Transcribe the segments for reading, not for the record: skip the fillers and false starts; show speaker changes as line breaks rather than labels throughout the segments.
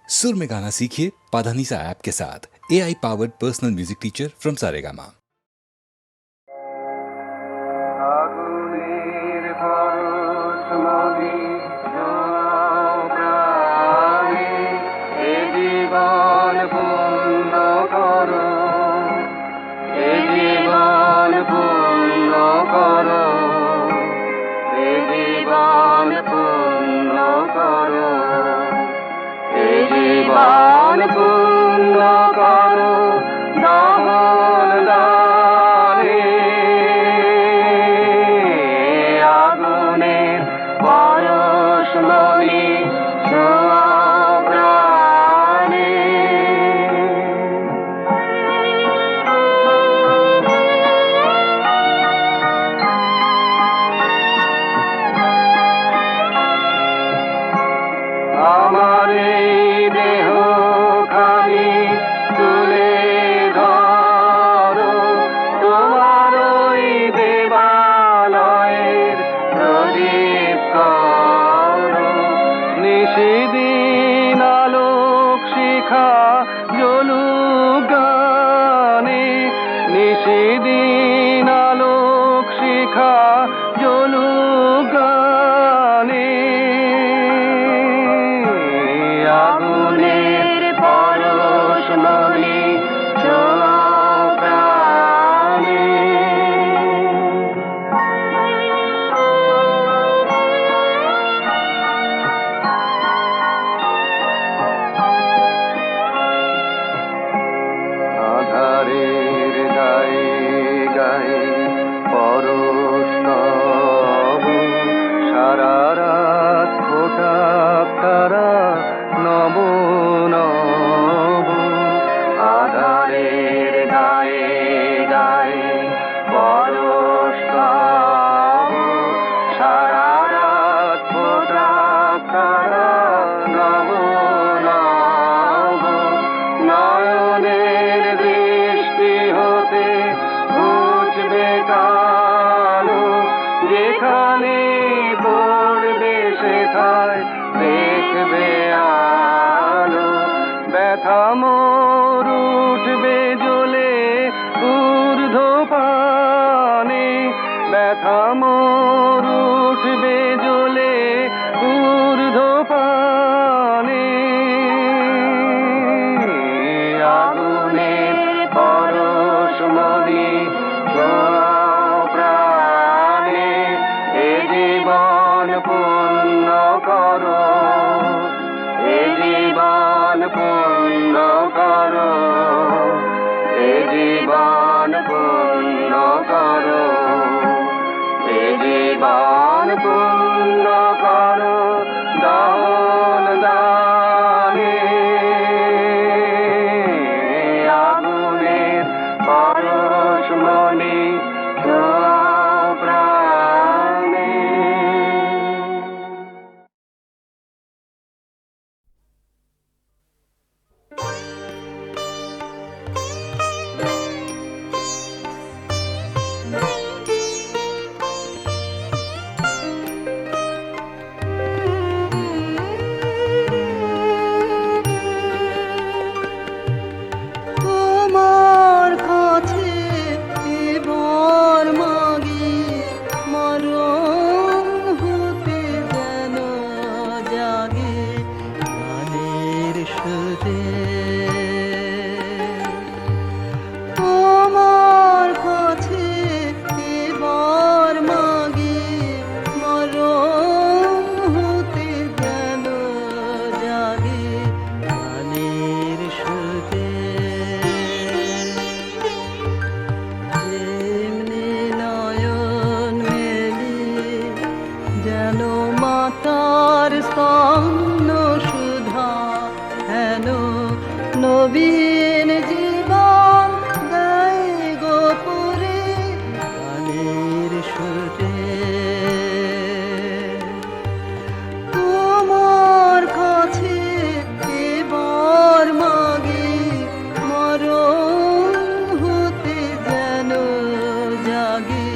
सुर में गाना सीखिए पाधानीसा ऐप के साथ। AI powered personal music teacher from Saregama.
জীবন পূর্ণ করো দামন দানে আগুনের পরশমণি ছোঁয়া প্রাণে আমার এই দেহ খানি তুলে ধরো তোমার ওই দেবালয়ের প্রদীপ করো নিশিদিন আলোক শিখা জ্বলুক গানে নিশিদিন আলোক শিখা জ্বলুক গানে আগুনের পরশমণি ছোঁয়া প্রাণে আধারের গায়ে গায়ে পরশ তব সারা রাত ফোটাক তারা নব নব আধারের গায়ে গায়ে পরশ তব সারা রাত ফোটাক তারা নব নব নয়নের দৃষ্টি হতে ঘুচবে কালো যেখানে পড়বে সেথায় দেখবে আলো ব্যথা মোর উঠবে জ্বলে ঊর্ধ্ব পানে ব্যথা মোর উঠবে জ্বলে ঊর্ধ্ব পানে আগুনের পরশমণি ছোঁয়া প্রাণে এ জীবন পূর্ণ করো এ জীবন পূর্ণ করো এ জীবন পূর্ণ করো এ জীবন পূর্ণ করো দান দানে আগুনের পরশমণি ছোঁয়া প্রাণে
তোমার কাছে এবার মাগি মরণ হতে যেন জাগে গানের সুরে তোমার কাছে এবার মাগি মরণ হতে যেন জাগে গানের সুরে যেমনি নয়ন মেলি যেন মাতার স্তম্ভ সুধা হেন নবীন জীবন গায়ে গোপুরে গানের সুরে তোমার কাছে এবার মাগি মরণ হতে যেন জাগে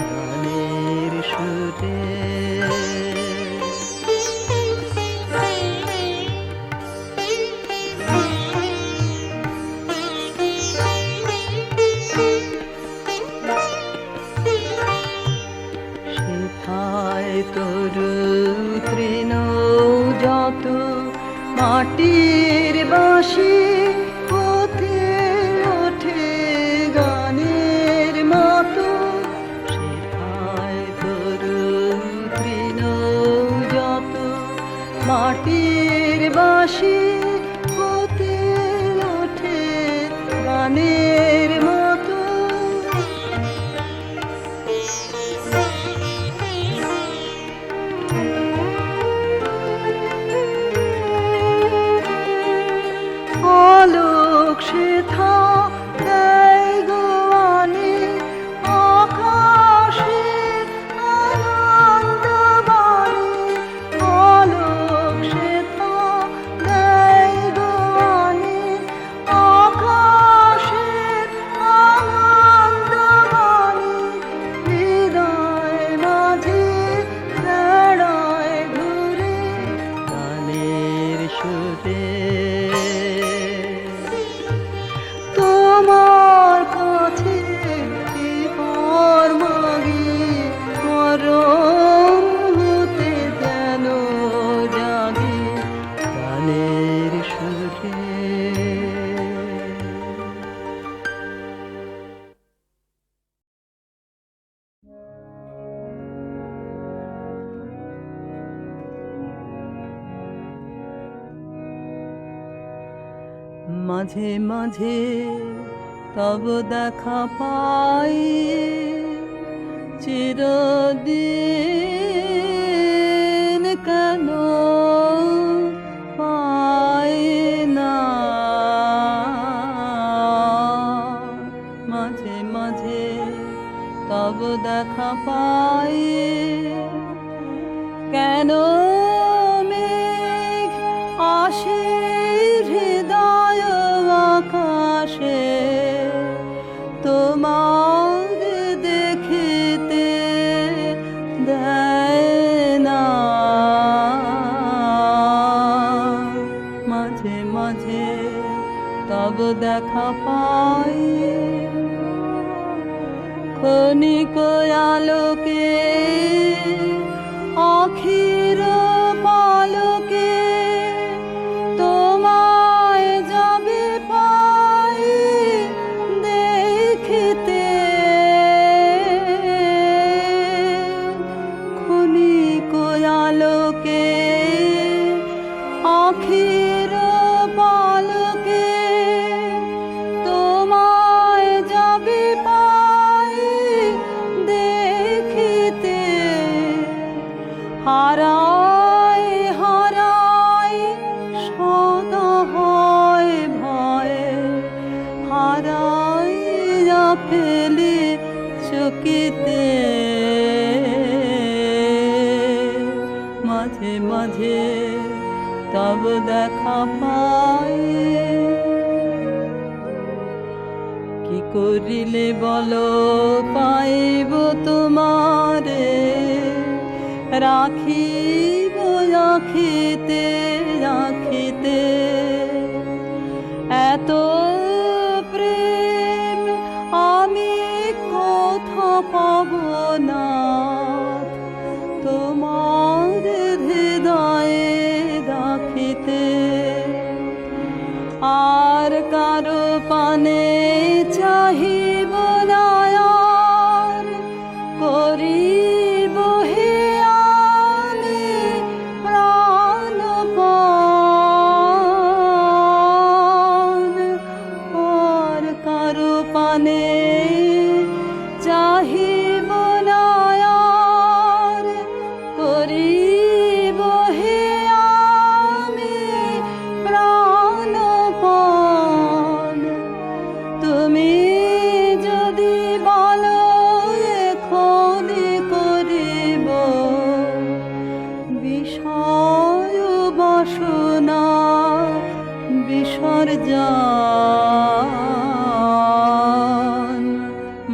গানের সুরে মাটির বাঁশি হতে ওঠে গানের মতো শেখায় তরুণ তৃণ যত মাটির বাঁশি হতে ওঠে গানের মতো আলোক শেথা দেয় গোয়ানে আকাশে আনন্দ বাণী আলোক শেথা দেয় গোয়ানে আকাশে আনন্দ বাণী হৃদয় মাঝে বেড়ায় ঘুরে গানের সুরে তোমার কাছে এবার মাগি মরণ হতে যেন জাগি গানের সুরে মাঝে মাঝে তব দেখা পাই চিরদিন কেন পাই না মাঝে মাঝে তব দেখা পাই কেন মেঘ আসে হৃদয় আকাশে তোমার দেখিতে দেয় না মাঝে মাঝে তব দেখা পাই ক্ষণিক আলোকে আখির পালকে তোমায় যাবে পাই দেখিতে ক্ষণিক আলোকে আখির পালকে তোমায় যাবে পাই দেখিতে হারায় হারায় সদা হয় ভয়ে হারায় ফেলি চকিতে মাঝে মাঝে তব দেখা পাই কি করিলে বলো পাইব তোমারে রাখিব রাখিতে রাখিতে এত প্রেম আমি কোথা পাব না তোমার হৃদয়ে রাখিতে আর কারো পানে চাহিব না আর করিব হে আমি প্রাণপণ আর কারো পানে চাহিব না আর করিব হে আমি প্রাণপণ তুমি যদি বলো এখনই করিব বিষয় বাসনা বিসর্জন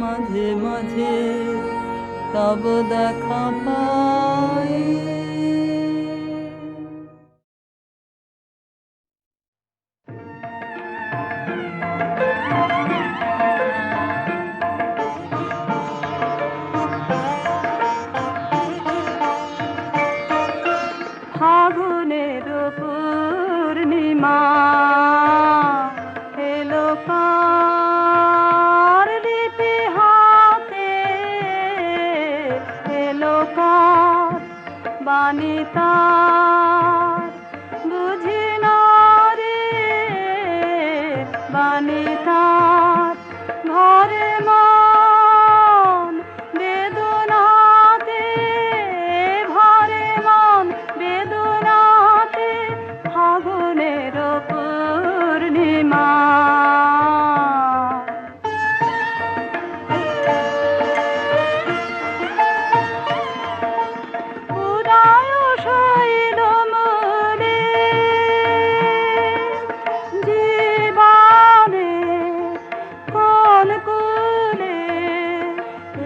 মাঝে মাঝে তব দেখা পাই ফাগুনের পুর পূর্ণিমা এলো কার লিপি হাতে, এলো কার বাণী তার, বুঝি না রে বাণী তার। ঘরে মন বেদনাতে, ঘরে মন বেদনাতে, ফাগুনের পূর্ণিমা। উদয় শৈল মূলে জীবনে কোন কুলে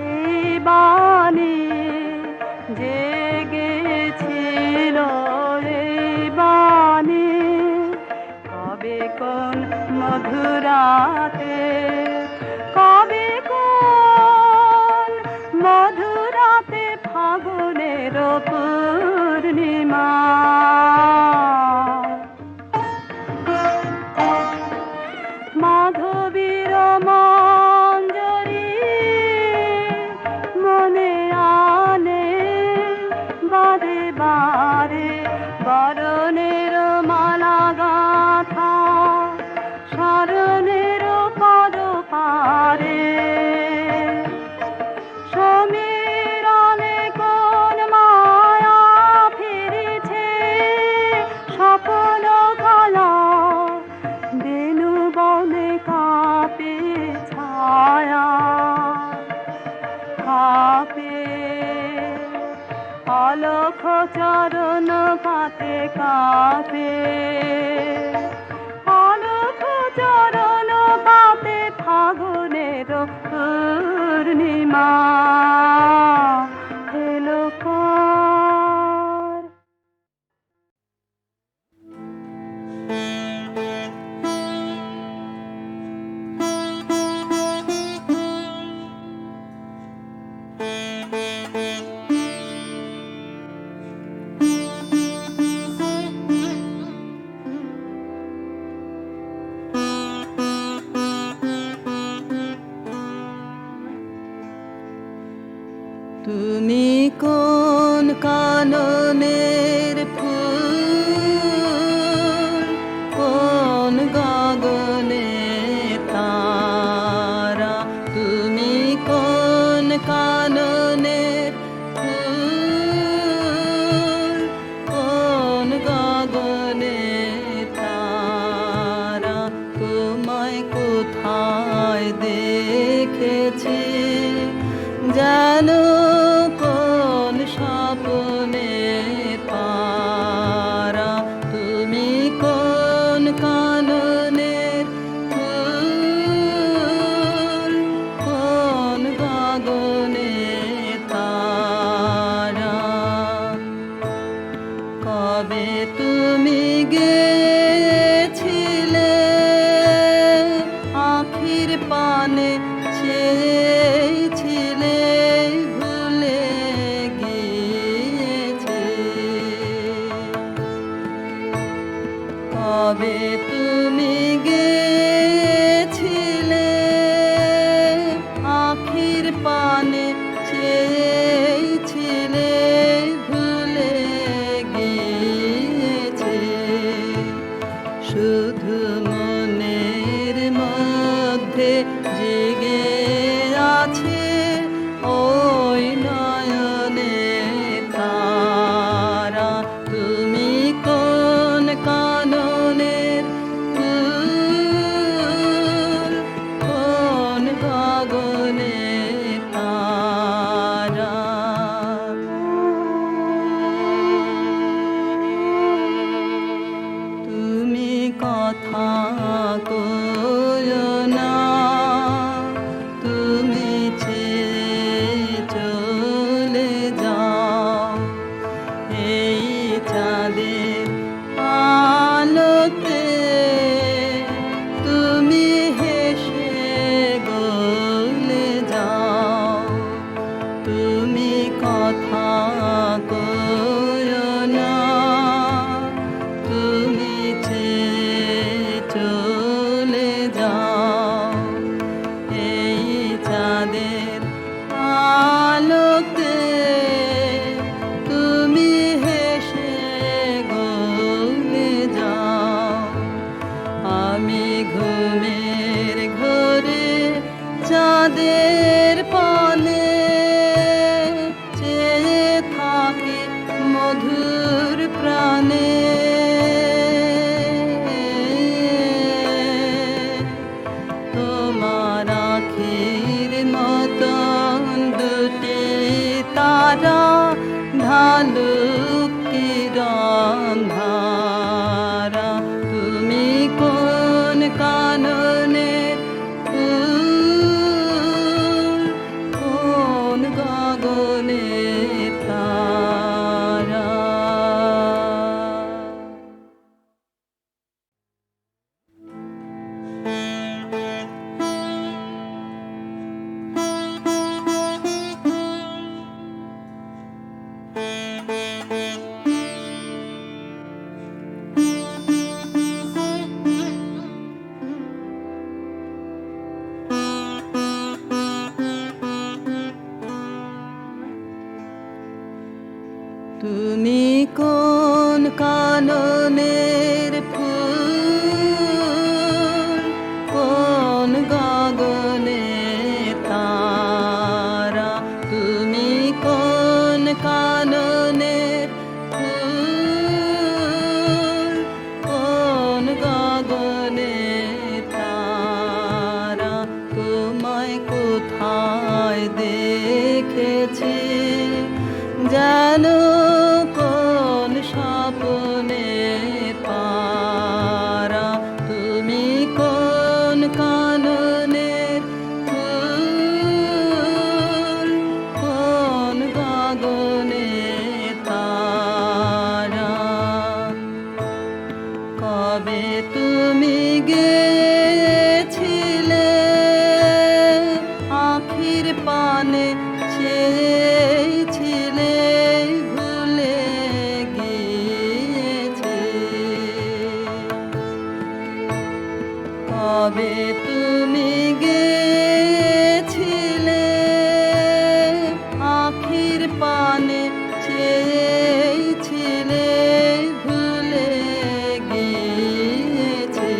এই বাণী জেগেছিল, এই বাণী কবে কোন মধুরাতে, কবে কোন মধুরাতে, ফাগুনের পূর্ণিমা। মাধবীর মঞ্জরি মনে আনে বারে বারে, বরণের মালা গাথা শরণের পদ পারে। সমীরণে কোন মায়া ফিরেছে, স্বপ্ন কালা বেনু বনে কাঁপে ছায়া, কাঁপে অলখ চরণ পাতে, কাঁপে অলখ চরণ পাতে, ফাগুনের পূর্ণিমা এলো কার। তুমি কোন কাননের ফুল, কোন গগনে তারা, তুমি কোন কাননের ফুল, কোন গগনে তারা, তোমায় কোথায় দেখেছি যেন কোন স্বপ্নে তারা, তুমি কোন কাননের ফুল, কোন গগনে তারা। কবে তুমি গেছিলে আখির পানে চেয়েছিলে, ভুলে গিয়েছে। কবে তুমি গেছিলে আখির পানে চেয়েছিলে, ভুলে গিয়েছে। শুধু মনের মধ্যে জেগে আছে ওই নয়নে তারা, তুমি কোন কাননের ফুল, কোন গগনে তারা। তুমি কথা কয়ো না, তুমি ছেড়ে চলে যাও, এই চাঁদের আলোতে তুমি হেসে গলে যাও। তুমি কথা কয়ো না, তুমি ছেড়ে চাঁদের পানে চেয়ে থাকে মধুর প্রাণে। তোমার আখির মতন দুটি তারা ঢালুক কিরণ ধারা। তুমি কোন কাননে ফুল, কোন গগনে তারা। তুমি কোন কাননের ফুল, কোন গগনে তারা। তুমি কোন কাননের ফুল, কোন গগনে তারা। তোমায় কোথায় দেখেছি যেন কোন স্বপ্নে পারা। তুমি কোন কাননের ফুল, কোন গগনে তারা। কবে তুমি গেছিলে আখির পানে চেয়েছিলে, ভুলে গিয়েছে। কবে তুমি গেছিলে আখির পানে চেয়েছিলে, ভুলে গিয়েছে।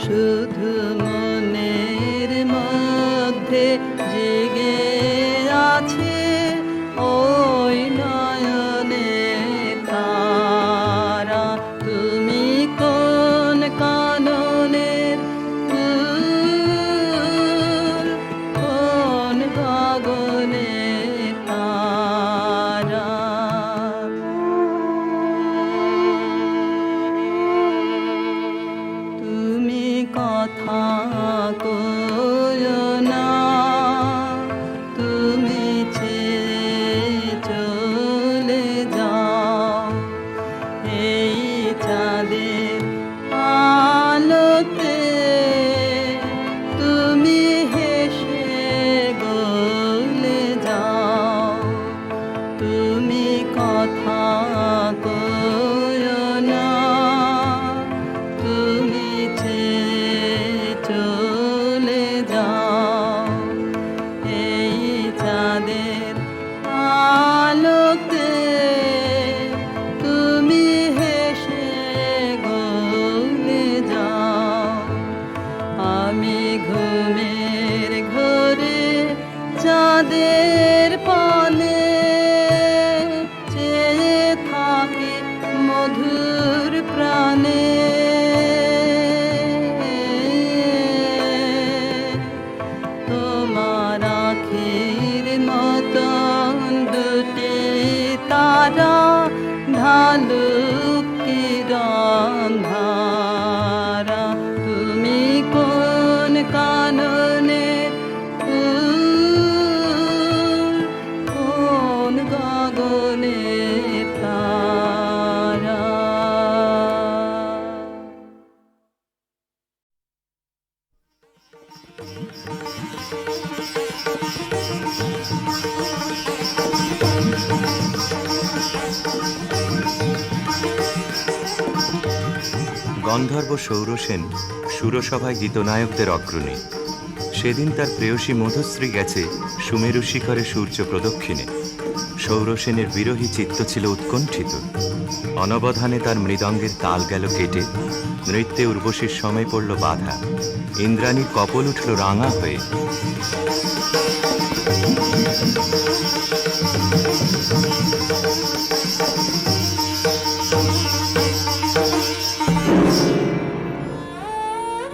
শুধু মনের মধ্যে জেগে আছে ওই নয়নে তারা। তুমি কোন কাননের ফুল, কোন গগনে তারা। তুমি কথা কয়ো না, তুমি ছেড়ে চলে যাও। এই চাঁদের আলোতে তুমি হেসে গলে যাও। তুমি কথা কয়ো না, তুমি ছেড়ে চলে যাও। এই চাঁদের আলোতে তুমি হেসে গলে যাও। আমি ঘুমের ঘরে চাঁদের পানে চেয়ে থাকি মধুর প্রাণে। তোমার আখির মতন দুটি তারা ঢালুক কিরণ ধারা। তুমি কোন কাননে ফুল, কোন গগনে তারা।
গন্ধর্ব সৌরসেন সুরসভায় গীতনায়কদের অগ্রণী। সেদিন তার প্রেয়সী মধুশ্রী গেছে সুমেরু শিখরে সূর্য প্রদক্ষিণে। সৌরসেনের বিরহী চিত্ত ছিল উৎকণ্ঠিত। অনবধানে তার মৃদঙ্গের তাল গেল কেটে, নৃত্যে উর্বশীর সময় পড়ল বাধা। ইন্দ্রাণীর কপল উঠল রাঙা হয়ে।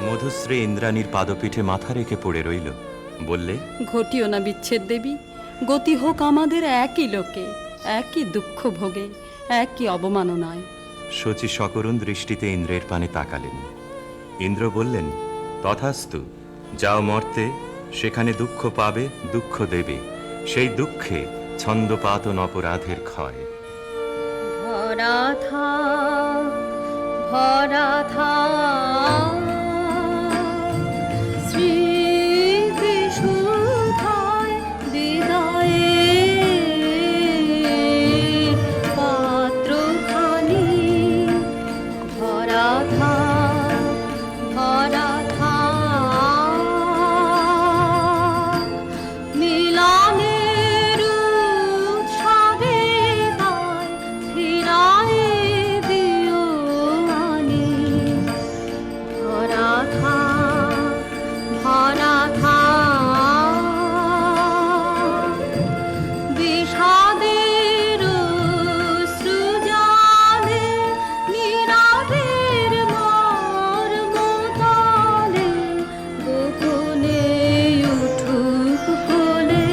মধুশ্রী ইন্দ্রাণীর পাদপীঠে মাথা রেখে পড়ে রইল। বললে,
ঘটিও না বিচ্ছেদ দেবী, গতি হোক আমাদের একই লোকে, একই দুঃখ ভোগে, একই অবমাননায়।
শচী সকরুণ দৃষ্টিতে ইন্দ্রের পানে তাকালেন। ইন্দ্র বললেন, তথাস্তু, যাও মর্তে, সেখানে দুঃখ পাবে, দুঃখ দেবে, সেই দুঃখে ছন্দপাতন অপরাধের ক্ষয়।
ভরা থাক, ভরা থাক, স্মৃতিসুধায় হৃদয়ে পাত্রখানি। ভরা থাক, ভরা থাক, মিলনের উৎসবে গায় ফিরায়ে দিও আনি। ভরা থাক, ভরা থাক, বিষাদের সৃজনে নীরবের মর্মতলে গোপনে উঠুক কোলে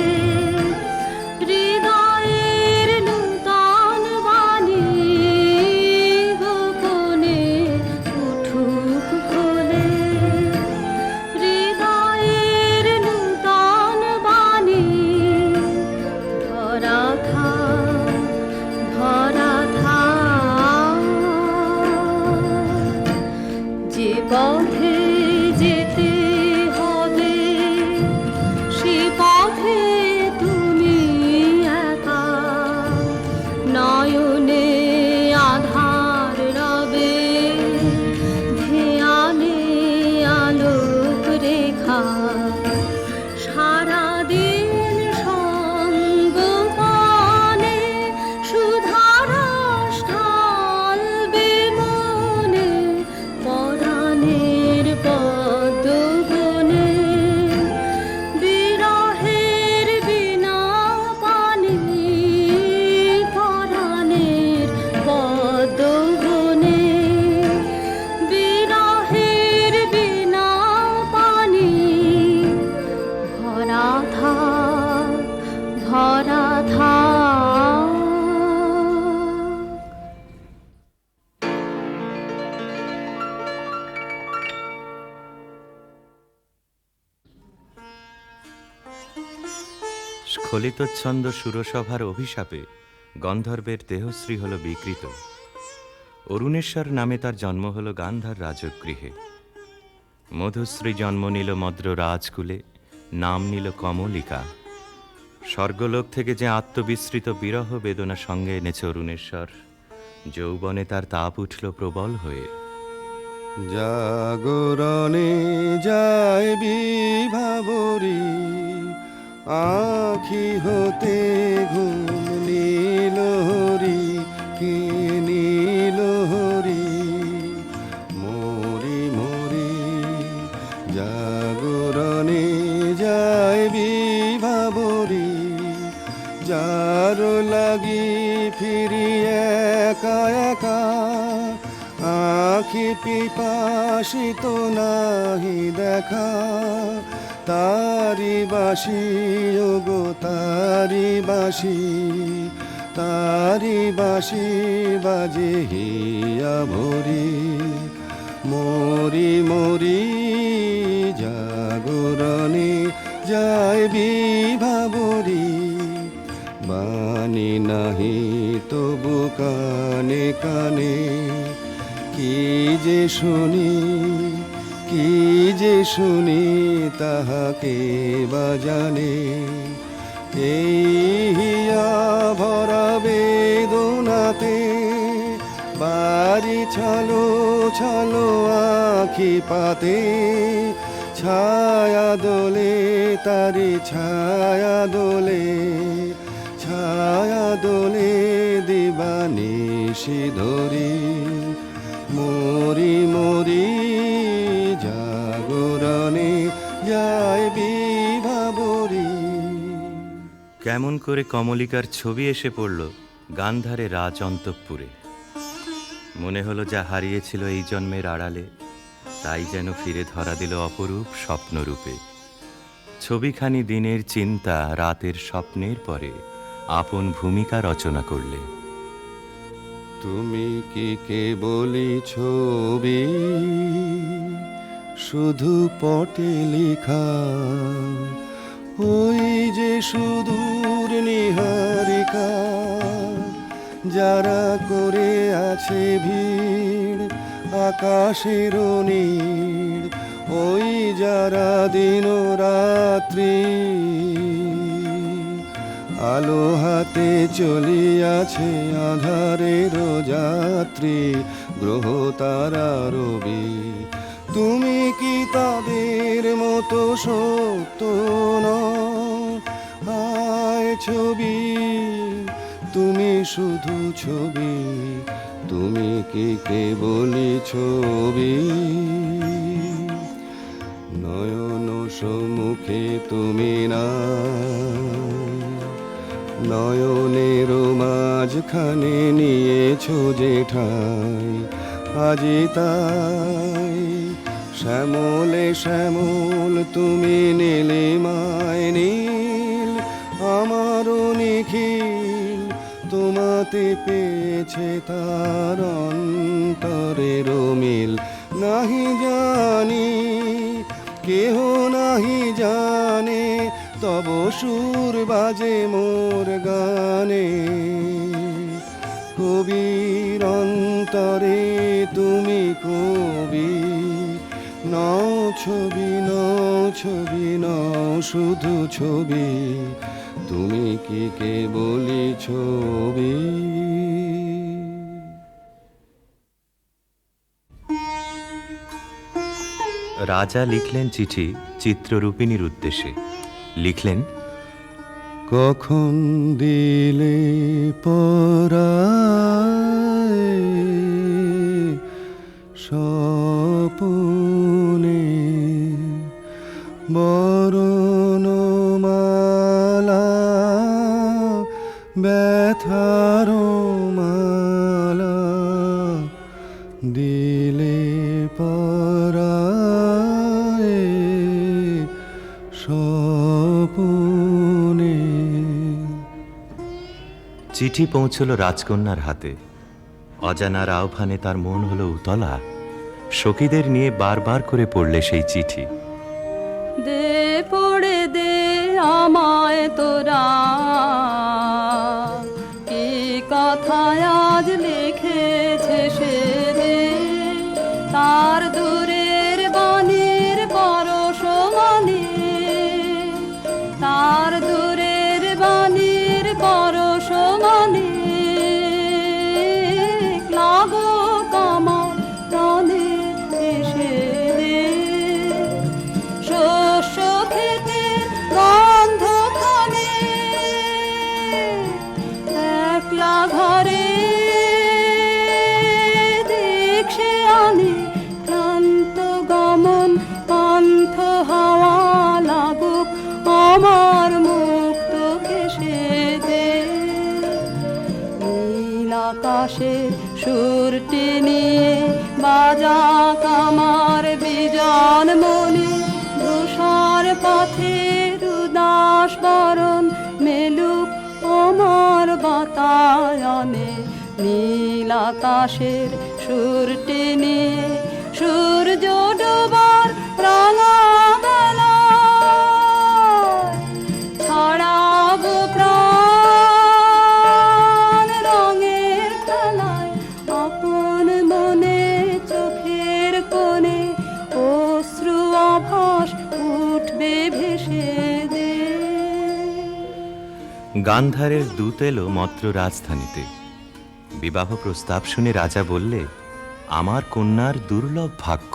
হৃদয়ের নূতন বাণী। গোপনে উঠুক কোলে হৃদয়ের নূতন বাণী। ভরা থাক, ভরা থাক, যে পথে যেতে হবে সে পথে তুমি একা। নয়নে আধার রবে, ধ্যানে আলোক রেখা। সারাদিন সঙ্গপানে সুধারস ঢালবে মনে, পরাণের পদ্মবনে বিরহের বিনা পানি। পরাণের পদ্মবনে বিরহের বিনা পানি। ভরা থাক, ভরা থাক।
স্খলিতচ্ছন্দ সুরসভার অভিশাপে গন্ধর্বের দেহশ্রী হল বিকৃত। অরুণেশ্বর নামে তার জন্ম হল গান্ধার রাজগৃহে। মধুশ্রী জন্ম নিল মদ্র রাজকুলে, নাম নিল কমলিকা। স্বর্গলোক থেকে যে আত্মবিস্মৃত বিরহ বেদনা সঙ্গে এনেছে অরুণেশ্বর, যৌবনে তার তাপ উঠল প্রবল হয়ে।
জাগরণে যায় বিভাবরী, আখি হতে ঘুম নীলহরি। কে নীলহরি মরি মরি, জাগরণে যায় বিভাবরী। যার লাগি ফিরি একা একা, আখি পিপাসিত নাহি দেখা। তারি বাসি ওগো তারি বাসি, তারি বাসি বাজে হিয়া ভরি। মরি মরি, জাগরণে যায় বিভাবরী। বাণী নাহি তবু কানে কানে, কি যে শুনি, কি যে শুনি, তাহাকে বা জানে। এই হিয়া ভরা বেদনাতে বাড়ি ছলো ছলো আখি পাতে। ছায়া দোলে তারি ছায়া দোলে, ছায়া ছায়া দোলে দিবানিশি ধরি মরি মরি জাগরণে যায় বিভাবরী।
কেমন করে কমলিকার ছবি এসে পড়ল গান্ধারে রাজ অন্তঃপুরে। মনে হলো যা হারিয়েছিল এই জন্মের আড়ালে তাই যেন ফিরে ধরা দিল অপরূপ স্বপ্নরূপে। ছবিখানি দিনের চিন্তা রাতের স্বপ্নের পরে আপন ভূমিকা রচনা করলে।
তুমি কি কেবলই ছবি শুধু পটে লেখা, ওই যে সুদূর নিহারিকা যারা করে আছে ভিড় আকাশের নীড়, ওই যারা দিন রাত্রি আলো হাতে চলিয়াছে আধারের যাত্রী গ্রহ তারা রবি। তুমি কি তাদের মতো সত্য নও? আয় ছবি, তুমি শুধু ছবি, তুমি কি কেবলই ছবি। নয়ন সম্মুখে তুমি না, নয়নের মাঝখানে নিয়েছো যে ঠাই, আজি তাই শ্যামলে শ্যামল তুমি নীলিমায় নীল, আমারও নিখিল তোমাতে পেয়েছে তার অন্তরের মিল। নাহি জানি কেহ নাহি জানে তব সুর বাজে মোর গানে, কবির অন্তরে তুমি কবি। নও ছবি নও ছবি নও শুধু ছবি, তুমি কি কেবলই ছবি।
রাজা লিখলেন চিঠি চিত্ররূপিণীর উদ্দেশ্যে। লিখলেন,
কখন দিলে পরায় স্বপনে বরণমালা ব্যথার মালা, দিলে পরায় স্বপনে।
চিঠি পৌঁছল রাজকন্যার হাতে। অজানার আহ্বানে তার মন হলো উতলা। সখীদের নিয়ে বারবার করে পড়লে সেই চিঠি।
দে পড়ে দে আমায় তোরা, কি কথায় আজ লিখেছে সে দে, তার দূরের বাণীর পরশ মানে, তার দূরের বাণীর পরশ মানে, লাগো কামার প্রাণে এসে দে, শস্য খেতে গন্ধ খানে, একলা ঘরে দেখছে আনে, ক্লান্ত গমন পান্থ হাওয়া লাগুক আমার মুক্ত কেশে দে, নীল আকাশের সুরটি নিয়ে বাজা কামার বিজন মনে, ধূসর পথের উদাস বরণ মেলুক আমার বাতায়নে, নীল আকাশের সুরটি নিয়ে সূর্য ডোবার রাঙা বেলায় ছড়াবো প্রাণ রঙের খেলায়, আপন মনে চোখের কোণে অশ্রু আভাস উঠবে ভেসে দে।
গান্ধারের দূত এলো মত্র রাজধানীতে। বিবাহ প্রস্তাব শুনে রাজা বললে, আমার কন্যার দুর্লভ ভাগ্য।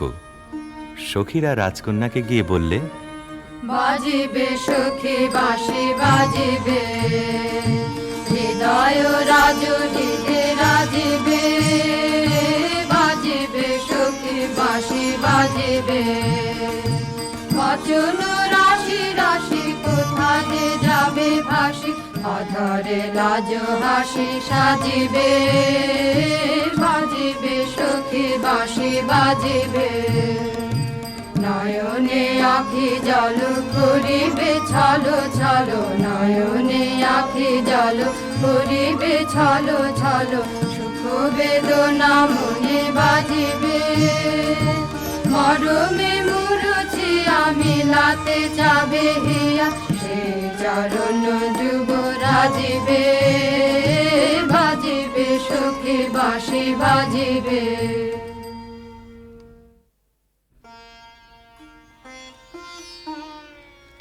সখীরা রাজকন্যাকে গিয়ে বললে,
বাজিবে সখী বাঁশি বাজিবে, জয় রাজুলিতে রাজিবে, বাজিবে সখী বাঁশি বাজিবে। বচন রাশি রাশি কোথা যে যাবে ভাসি, অধরে লাজ হাসি সাজিবে, বাজিবে সখী বাঁশি বাজিবে। নয়নে আখি জল করিবে ছলো ছলো, নয়নে আখি জল করিবে ছলো ছলো। সুখ বেদনা মনে বাজিবে, মরমে মুরুছি আমি লাতে যাবে হিয়া, সে চরণ যুব রাজিবে, বাজিবে সখী বাঁশি বাজিবে।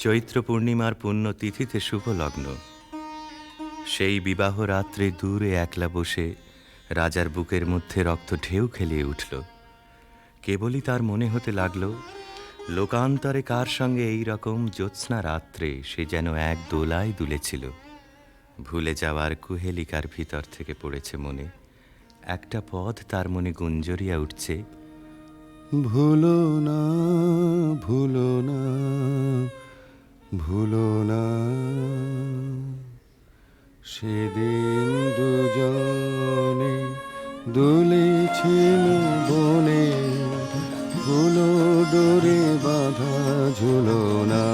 চৈত্র পূর্ণিমার পুণ্য তিথিতে শুভ লগ্ন। সেই বিবাহ রাত্রে দূরে একলা বসে রাজার বুকের মধ্যে রক্ত ঢেউ খেলিয়ে উঠল। কেবলই তার মনে হতে লাগলো, লোকান্তরে কার সঙ্গে এই রকম জ্যোৎস্না রাত্রে সে যেন এক দোলায় দুলেছিল। ভুলে যাওয়ার কুহেলিকার ভিতর থেকে পড়েছে মনে একটা পদ, তার মনে গুঞ্জরিয়া উঠছে,
ভুলো না ভুলো না ভুলো না, সেদিন দুজনে দুলেছিল বনে, ফুলো ডোরে বাঁধা ঝুলো না।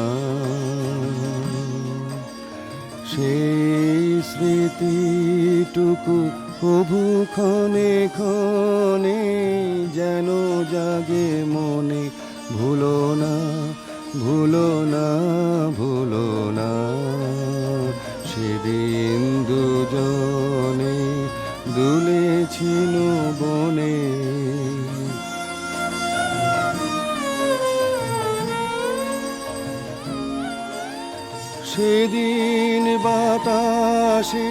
সেই স্মৃতিটুকু কভু ক্ষণে ক্ষণে যেন জাগে মনে, ভুলো না ভুলো না ভুলো না, সেদিন দুজনে দুলেছিল বনে। সেদিন বাতাসে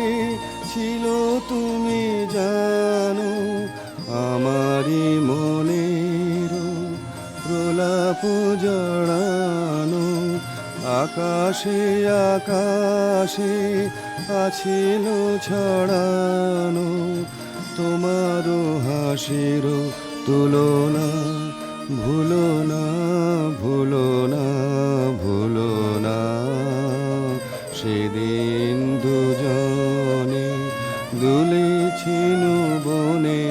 ছিল তুমি জানো, আমারই মনের প্রলাপ জড়ানো। আকাশে আকাশে আছিল ছড়ানো, তোমারও হাসির তুলনা, ভুলো না ভুলো না ভুলো না, সেদিন দুজনে দুলেছিল বনে।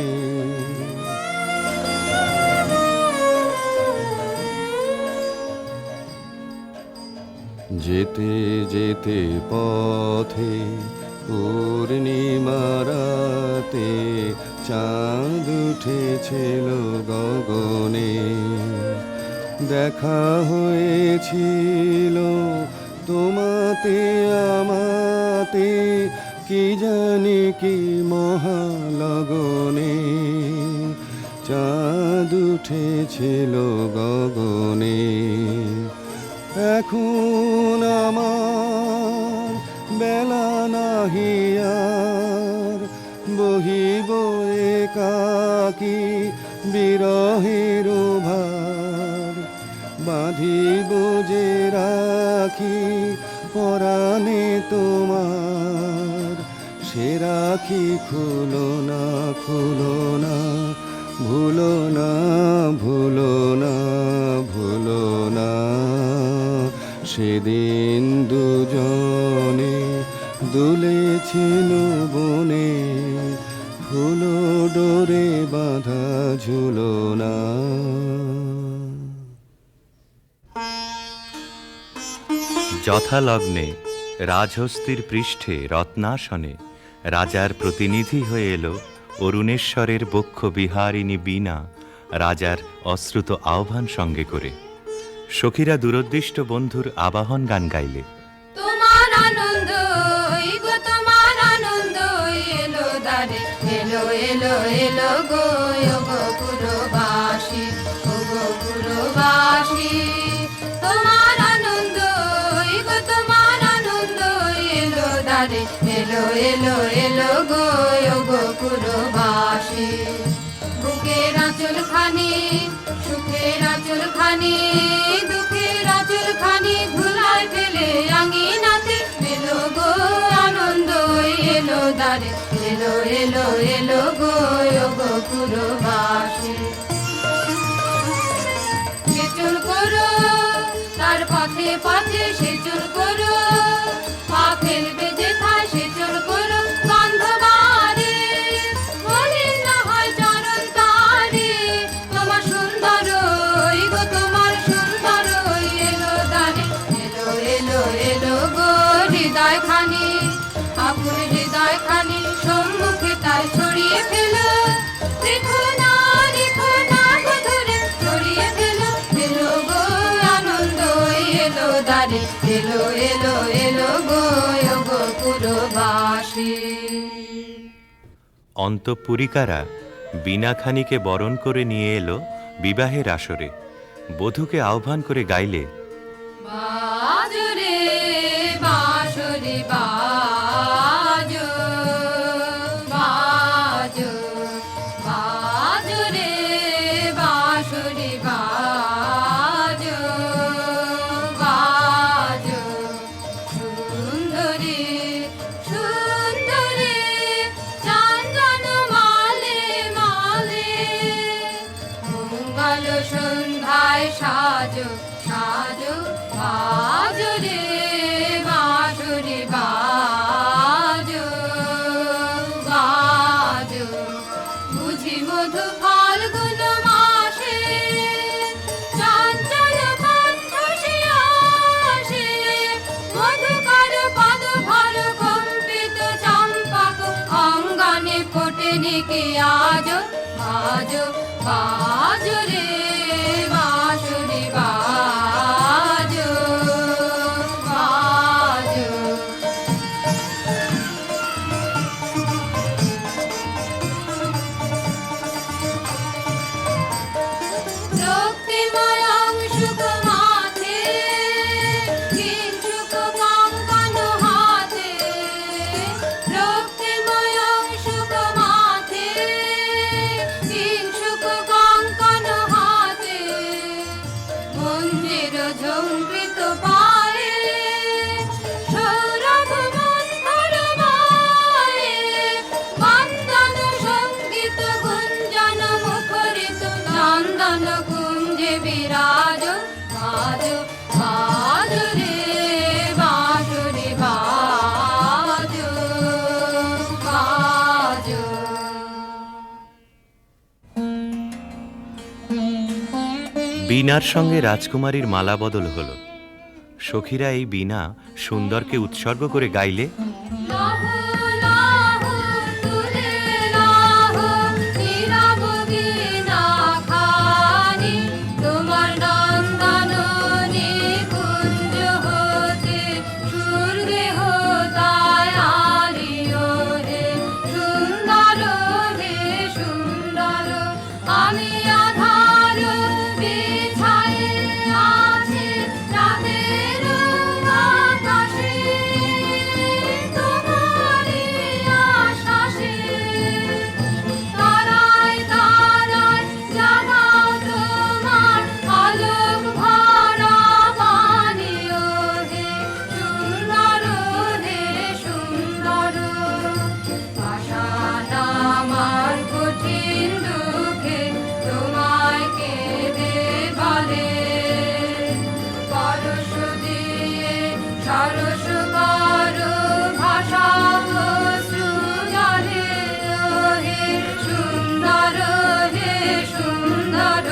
যেতে যেতে পথে পূর্ণিমা রাতে চাঁদ উঠেছিল গগনে, দেখা হয়েছিল তোমাতে আমাতে, কি জানি কি মহালগনে। চাঁদ উঠেছিল গগনে, এখন আমার বেলা নাহি আর, বহিব একাকী বিরহের ভার। বাঁধিব যে রাখি পরাণে তোমার, সে রাখি খুলো না খুলো না, ভুলো না ভুলো না ভুলো না, সেদিন দুজনে দুলেছিল বনে, ফুলো ডোরে বাঁধা ঝুলো না।
যথালগ্নে রাজহস্তির পৃষ্ঠে রত্নাসনে রাজার প্রতিনিধি হয়ে এলো অরুণেশ্বরের বক্ষ বিহারিণী বীণা, রাজার অশ্রুত আহ্বান সঙ্গে করে। সখীরা দূরদৃষ্ট বন্ধুর আবাহন গান গাইলে,
তোমার আনন্দ গো তোমার আনন্দ এলো দারে, এলো এলো এলো গো পুরবাসী, গো পুরবাসী। তোমার আনন্দ গো তোমার আনন্দ এলো দারে, এলো এলো এলো গো পুরবাসী। বুকের আঁচল খানি সুখের আঁচল খানি, দুঃখের আঁচল খানি ধুলায় ফেলে আঙিনাতে, এলো গো আনন্দ এলো দ্বারে এলো এলো এলো গো পুরবাসী। সেচুর করো তার পথে পথে সেচুর করো, পা ফেলবে যেথায় সেচুর করো গন্ধবারে, মলিন না হয় চরণ তারে। তোমার সুন্দর গো তোমার সুন্দর এলো দ্বারে এলো এলো এলো গো হৃদয় খানি, আকুল হৃদয় খানি সম্মুখে তার ছড়িয়ে ফেলো। রেখো না গো ধরে ছড়িয়ে ফেলো, এলো গো আনন্দ এলো দ্বারে এলো এলো এলো গো পুরবাসী।
অন্তঃপুরিকারা বীণাখানিকে বরণ করে নিয়ে এলো বিবাহের আসরে। বধূকে আহ্বান করে গাইলে,
বাজো রে বাঁশরি বাজো, বাজো বাজো রে বাঁশরি বাজো, বাজো সুন্দরী সুন্দরী চন্দন মালে মালে, মঙ্গল সন্ধ্যায় সাজো সাজো বাজো রে বাঁশরি বাজো, বাজো বুঝি মধু ফাল্গুন মাসে চঞ্চল কণ্ঠ সে আসে, মধুকর পদ ভর কম্পিত চম্পক অঙ্গনে ফোটেনি কে আজো, বাজো বাজো রে বাঁশরি বাজো, বাজো রক্তিময় অংশুক মাথে কিঞ্চুক কঙ্কণ হাতে, রক্তিময় অংশুক মাথে কিঞ্চুক কঙ্কণ হাতে, মঞ্জির ঝঙ্কৃত পায়ে সৌরভ মন্থর বায়ে, বন্দন সঙ্গীত গুঞ্জন মুখরিত নন্দন কুঞ্জে বিরাজ, বাজো বাজো রে বাঁশরি বাজো, বাজো।
বীণার সঙ্গে রাজকুমারীর মালা বদল হল। সখীরা এই বীণা সুন্দরকে উৎসর্গ করে গাইলে,
লাহো লাহো তুলে লাহো নীরব বীণা খানি, তোমার নন্দন নিকুঞ্জ হতে সুরদেহ তাই আলিও হে সুন্দর হে সুন্দর। আমি আধার বিছায়ে আছে রাতের আকাশে, তোমারই আশ্বাসে তারায় তারায় জাগাও তোমার আলোক ভরা বাণীও হে সুন্দর হে সুন্দর। পাষাণ আমার কঠিন দুঃখে তোমায় কেঁদে বলে, পরশ দিয়ে সরস করো ভাষা অশ্রু জলে, হে সুন্দর হে সুন্দর।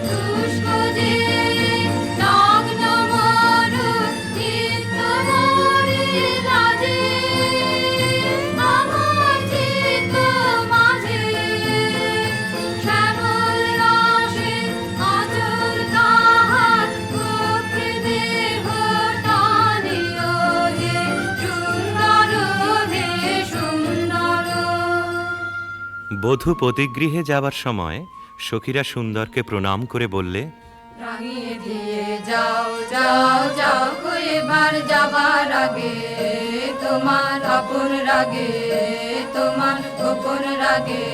শুষ্ক যে নগ্ন মরু চিত্ত মোরে লাজে, আমার চিত্ত মাঝে শ্যামল রসে আঁচল তাহার কক্ষে দেহ টানিও হে সুন্দর হে সুন্দর।
বধূ পতিগৃহে যাবার সময় সখীরা সুন্দরকে প্রণাম করে বললে,
রাঙিয়ে দিয়ে যাও যাও যাও গো এবার যাবার আগে, তোমার আপন রাগে তোমার গোপন রাগে,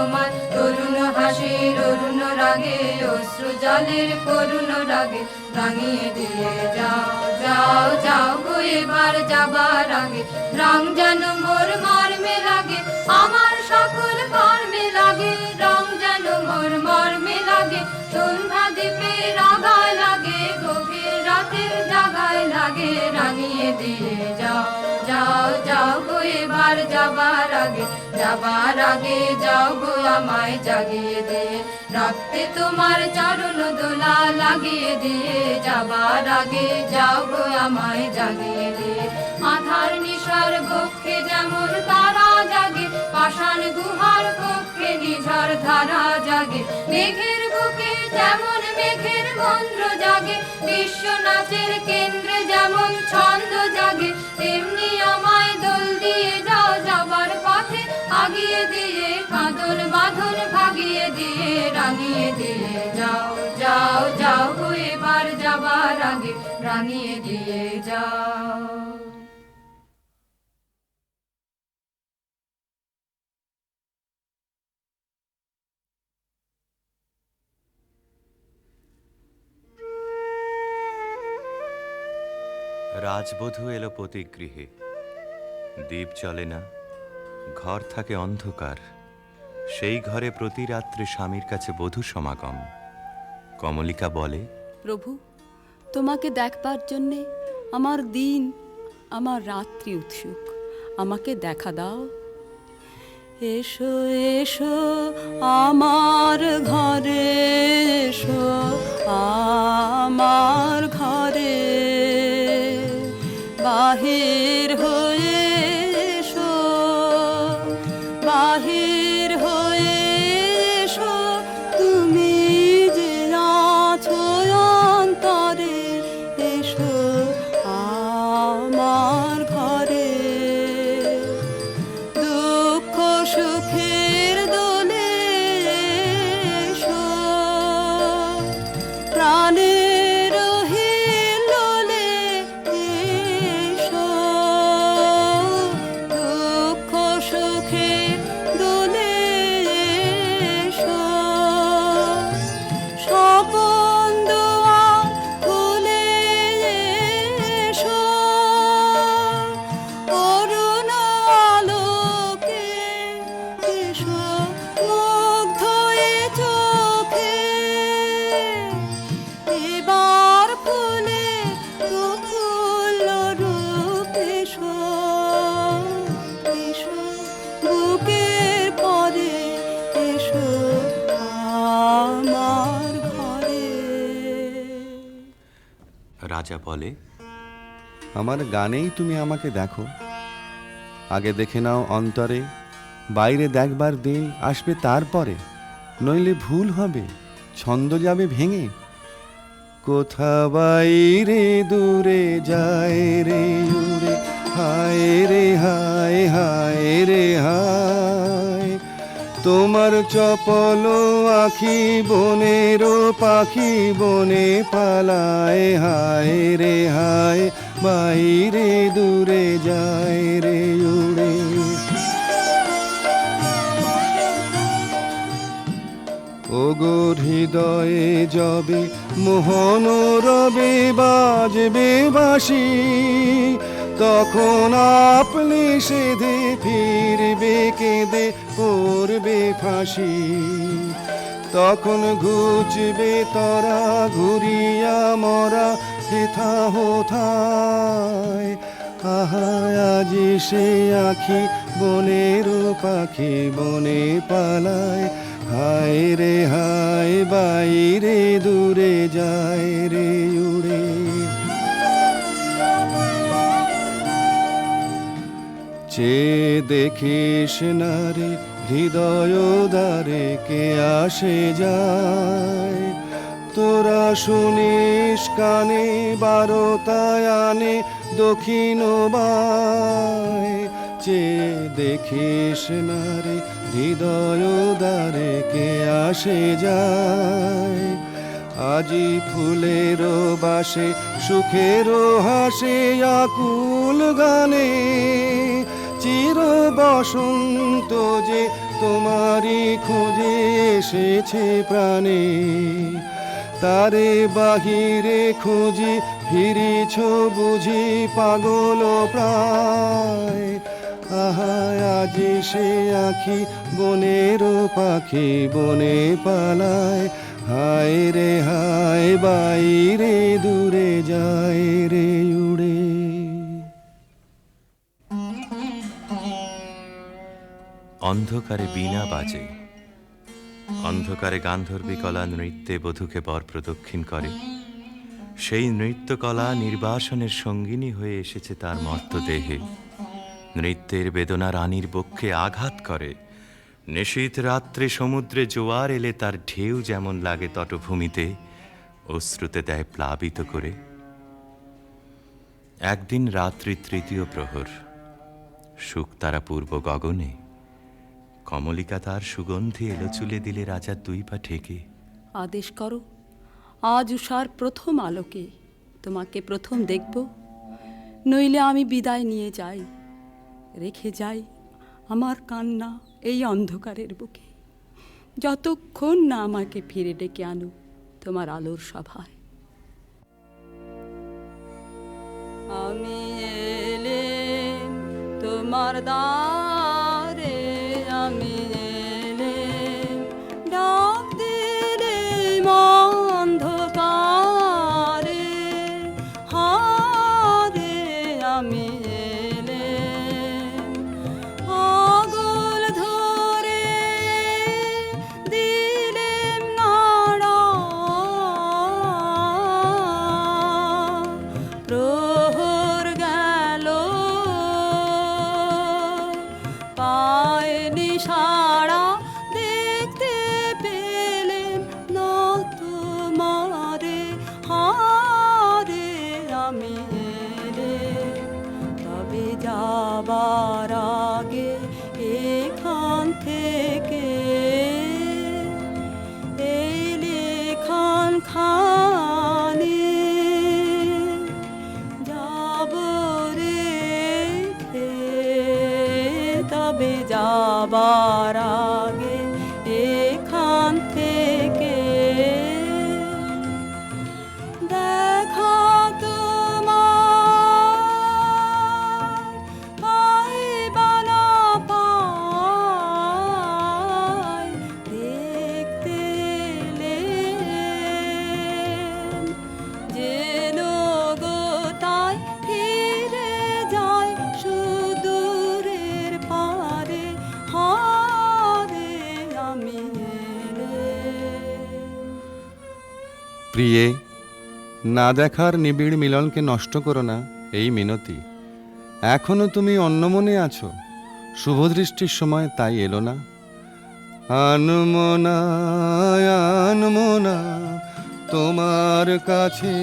তোমার তরুণ হাসির অরুণ রাগে অশ্রু জলের করুণ রাগে রাঙিয়ে দিয়ে যাও যাও যাও গো এবার যাবার আগে রং যেন মোর মর্মে লাগে আমার সকল কর্মে লাগে রং যেন মোর মর্মে লাগে সন্ধ্যা দ্বীপে রাগায় লাগে গভীর রাতের জাগায় লাগে রাঙিয়ে দিয়ে যাও যাও যাও গো এবার যাবার আগে যাও গো আমায় জাগিয়ে দিয়ে রাখতে তোমার চরণ দোলা লাগিয়ে দিয়ে যাবার আগে যাও গো আমায় জাগিয়ে দিয়ে আধার নিশার বক্ষে যেমন তারা জাগে পাষাণ গুহার কক্ষে নিঝর ধারা জাগে মেঘের বুকে যেমন মেঘের মন্ত্র জাগে বিশ্ব নাচের কেন্দ্রে যেমন ছন্দ জাগে তেমনি আমায় দোল দিয়ে যাও যাবার পথে আগিয়ে দিয়ে কাঁদন বাঁধন ভাগিয়ে দিয়ে রাঙিয়ে দিয়ে যাও যাও যাও গো এবার যাবার আগে রাঙিয়ে দিয়ে যাও।
রাজবধূ এলো পতিগৃহে, দীপ জ্বলে না, ঘর থাকে অন্ধকার। সেই ঘরে প্রতি রাত্রে স্বামীর কাছে বধূ সমাগম। কমলিকা বলে,
প্রভু, তোমাকে দেখবার জন্যে আমার দিন আমার রাত্রি উৎসুক, আমাকে দেখা দাও। এসো এসো আমার ঘরে, এসো আমার ঘরে, বাহির হয়ে এসো, বাহির হয়ে এসো, তুমি যে আছো অন্তরে, এসো আমার ঘরে। দুঃখ সুখের দোলে এসো, প্রাণের হিল্লোলে এসো, দুঃখ সুখের দোলে এসো, স্বপন দুয়ার খুলে এসো, অরুণ আলোকে এসো, মুগ্ধ এ চোখে এবার ফুলে প্রফুল্ল রূপ এসো, এসো বুকের পরে, এসো আমার ঘরে।
রাজা বলে,
আমার গানেই তুমি আমাকে দেখো, আগে দেখে নাও অন্তরে, বাইরে দেখবার দিন আসবে তারপরে, নইলে ভুল হবে, ছন্দ যাবে ভেঙে। কোথা বাইরে দূরে যায় রে উড়ে, হায় রে হায়, হায় রে হায়, তোমার চপল আখি বনেরও পাখি বনে পালায়, হায় রে হায়, বাইরে দূরে যায় রে উড়ে। ওগো হৃদয়ে যবে মোহন রবে বাজবে বাঁশি, তখন আপনি সেধে ফিরবে কেঁদে পড়বে ফাঁসি, তখন ঘুচবে তরা ঘুরিয়া মরা হেথা হোথায়, আহা আজি সে আখি বনের পাখি বনে পালায়, হায় রে হায়, বাইরে দূরে যায় রে উড়ে। চেয়ে দেখিস না রে হৃদয় দ্বারে কে আসে যায়, তোরা শুনিস কানে বারোটায় আনে দক্ষিণ বায়, চেয়ে দেখিস না রে হৃদয় দ্বারে কে আসে যায়, আজি ফুলেরও বাসে সুখেরও হাসে আকুল গানে, চির বসন্ত যে তোমারই খোঁজে এসেছে প্রাণে, তারে বাহিরে খুঁজি ফিরিছ বুঝি পাগল প্রায়। আহা আজি সে আখি বনের পাখি বনে পালায়, হায় রে হায় বাইরে দূরে যায় রে উড়ে।
অন্ধকারে বীণা বাজে, অন্ধকারে গান্ধর্বী কলা নৃত্যে বধূকে বর প্রদক্ষিণ করে। সেই নৃত্যকলা নির্বাসনের সঙ্গিনী হয়ে এসেছে তার মর্তদেহে। নৃত্যের বেদনা রানীর বক্ষে আঘাত করে। নিশীথ রাত্রে সমুদ্রে জোয়ার এলে তার ঢেউ যেমন লাগে তটভূমিতে, অশ্রুতে দেয় প্লাবিত করে। একদিন রাত্রি তৃতীয় প্রহর, শুকতারা পূর্ব গগনে, কমলিকা তার সুগন্ধি এলো চুলে দিলে রাজার দুই পা ঠেকে।
আদেশ করো, আজ উষার প্রথম আলোকে তোমাকে প্রথম দেখব, নইলে আমি বিদায় নিয়ে যাই, রেখে যাই আমার কান্না এই অন্ধকারের বুকে, যতক্ষণ না আমাকে ফিরে ডেকে আনো তোমার আলোর সভায়। আমি এলেম তোমার দ্বারে, আমি এলেম ডাক দিলেম অন্ধকারে, হারে আমি এলেম আগল ধরে দিলেম নাড়া, প্রহর গেল পায়নি সাড়া, দেখতে পেলেম না তোমারে, হারে আমি এলেম তবে যাবার আগে এখান থেকে এই লেখান খানি যাব রেখে, তবে যাবার আগে এখান থেকে দেখা তোমার পাইবা না পাই, দেখতে এলেম যেন গো তাই ফিরে যায় সুদূরের পারে, হারে আমি এলেম।
প্রিয়ে, না দেখার নিবিড় মিলনকে নষ্ট করো না, এই মিনতি। এখনো তুমি অন্যমনে আছো, শুভদৃষ্টির সময় তাই এলো না। আনমনা আনমনা তোমার কাছে